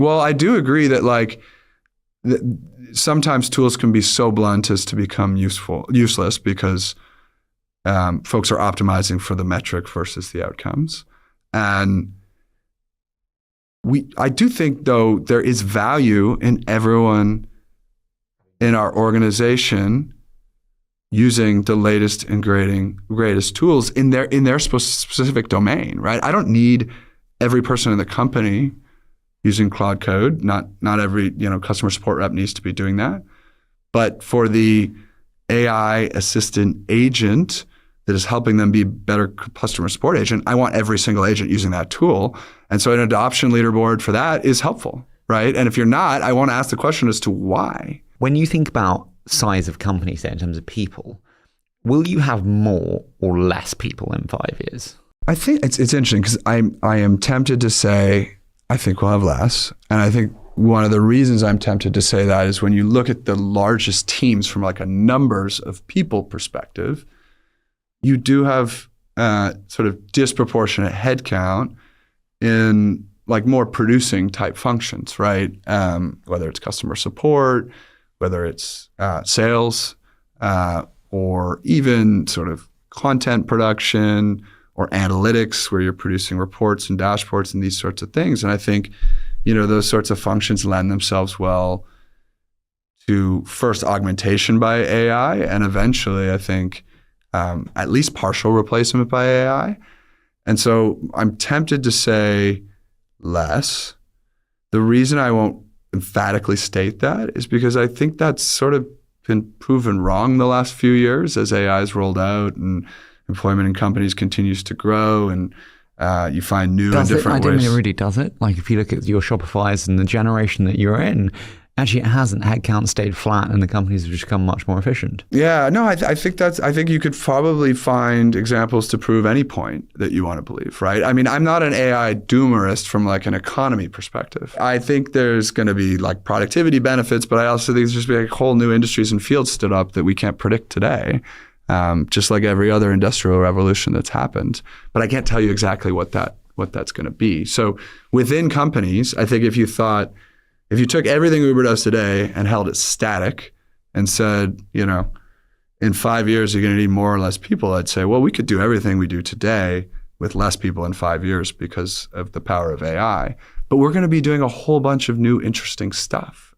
Well, I do agree that like sometimes tools can be so blunt as to become useless because folks are optimizing for the metric versus the outcomes. And I do think, though, there is value in everyone in our organization using the latest and greatest tools in their specific domain, right? I don't need every person in the company using Cloud Code. Not every customer support rep needs to be doing that. But for the AI assistant agent that is helping them be better customer support agent, I want every single agent using that tool. And so an adoption leaderboard for that is helpful, right? And if you're not, I want to ask the question as to why. When you think about size of companies in terms of people, will you have more or less people in 5 years? I think it's interesting because I am tempted to say I think we'll have less. And I think one of the reasons I'm tempted to say that is when you look at the largest teams from like a numbers of people perspective, you do have sort of disproportionate headcount in like more producing type functions, right? Whether it's customer support, whether it's sales, or even sort of content production or analytics where you're producing reports and dashboards and these sorts of things. And I think, those sorts of functions lend themselves well to first augmentation by AI and eventually, I think, at least partial replacement by AI. And so I'm tempted to say less. The reason I won't emphatically state that is because I think that's sort of been proven wrong the last few years as AI is rolled out and employment in companies continues to grow and you find new and different ways. I don't mean it really does it. Like if you look at your Shopify's and the generation that you're in, actually it hasn't. Headcount stayed flat and the companies have just become much more efficient. Yeah, no, I think you could probably find examples to prove any point that you want to believe, right? I mean, I'm not an AI doomerist from like an economy perspective. I think there's going to be like productivity benefits, but I also think there's just be like whole new industries and fields stood up that we can't predict today. Just like every other industrial revolution that's happened. But I can't tell you exactly what that's going to be. So within companies, I think if you took everything Uber does today and held it static and said, in 5 years, you're going to need more or less people, I'd say, well, we could do everything we do today with less people in 5 years because of the power of AI. But we're going to be doing a whole bunch of new interesting stuff.